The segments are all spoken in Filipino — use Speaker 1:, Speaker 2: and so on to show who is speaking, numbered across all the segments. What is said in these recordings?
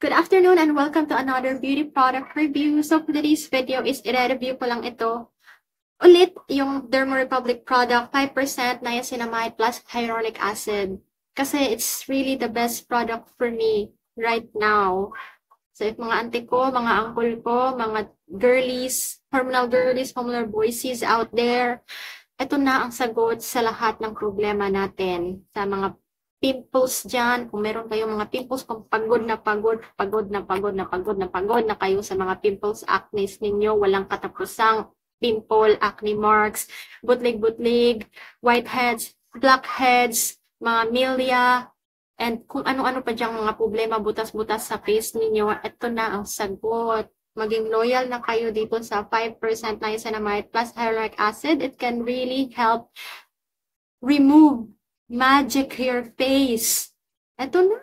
Speaker 1: Good afternoon and welcome to another beauty product review. So for today's video is i-review ko lang ito. Ulit yung Derma Republic product, 5% niacinamide plus hyaluronic acid. Kasi it's really the best product for me right now. So if mga auntie ko, mga uncle ko, mga girlies, hormonal boysies out there, ito na ang sagot sa lahat ng problema natin. Sa mga pimples dyan, kung meron kayong mga pimples, kung pagod na kayo sa mga pimples, acne ninyo, walang katapusang pimple, acne marks, butlig-butlig, whiteheads, blackheads, mga milia, and kung ano-ano pa dyan mga problema, butas-butas sa face ninyo, ito na ang sagot. Maging loyal na kayo dito sa 5% niacinamide plus hyaluronic acid. It can really help remove magic hair face. Ito na.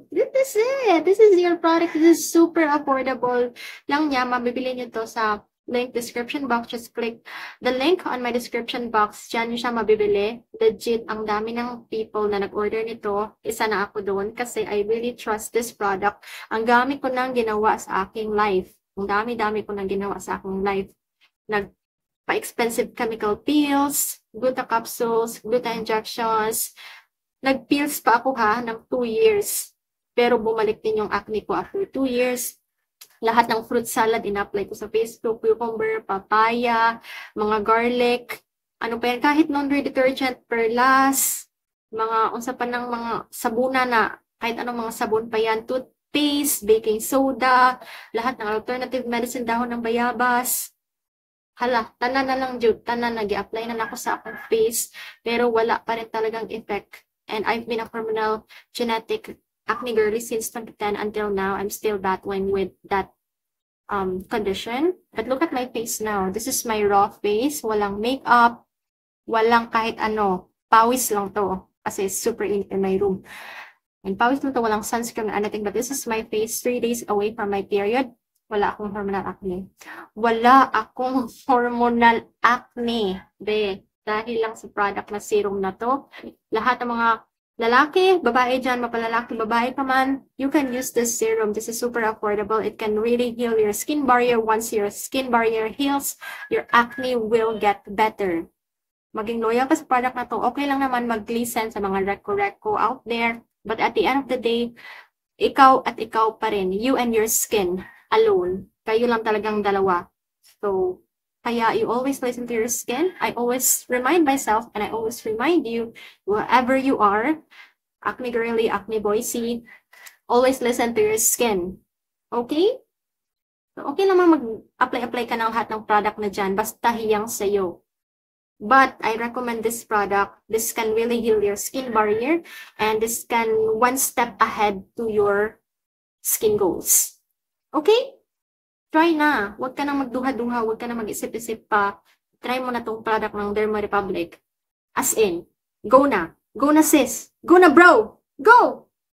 Speaker 1: This is it. This is your product. This is super affordable lang niya. Mabibili nyo to sa link description box. Just click the link on my description box. Diyan nyo siya mabibili. Legit, ang dami ng people na nag-order nito. Isa na ako doon kasi I really trust this product. Ang dami ko nang ginawa sa aking life. Ang dami-dami ko nang ginawa sa aking life. Pa-expensive chemical peels, gluta capsules, gluta injections. Nag-peels pa ako ng 2 years. Pero bumalik din yung acne ko after 2 years. Lahat ng fruit salad, in-apply ko sa face ko, cucumber, papaya, mga garlic, ano pa yan, kahit laundry detergent, perlas, mga unsa pa ng mga sabuna na, kahit anong mga sabon pa yan, toothpaste, baking soda, lahat ng alternative medicine, dahon ng bayabas. Hala, tanan na lang jud, tanan nag-i-apply na ako sa akong face, pero wala pa rin talagang effect. And I've been a hormonal genetic acne girly since 2010 until now. I'm still battling with that condition. But look at my face now. This is my raw face. Walang makeup, walang kahit ano. Pawis lang to. Kasi super init in my room. And pawis lang to, walang sunscreen or anything. But this is my face 3 days away from my period. Wala akong hormonal acne. Wala akong hormonal acne. Dahil lang sa product na serum na to. Lahat ng mga lalaki, babae dyan, mapalalaki, babae pa man, you can use this serum. This is super affordable. It can really heal your skin barrier. Once your skin barrier heals, your acne will get better. Maging loyal ka sa product na to. Okay lang naman mag-listen sa mga reco out there. But at the end of the day, ikaw at ikaw pa rin. You and your skin alone. Kayo lang talagang dalawa. So, kaya you always listen to your skin. I always remind myself and I always remind you, wherever you are, acne girly, acne boysy, always listen to your skin. Okay? So, okay naman mag-apply ka ng lahat ng product na dyan, basta hiyang sa'yo. But I recommend this product. This can really heal your skin barrier and this can one step ahead to your skin goals. Okay? Try na. Huwag ka na magduha-duha. Huwag ka na mag-isip-isip pa. Try mo na tong product ng Derma Republic. As in, go na. Go na sis. Go na bro. Go!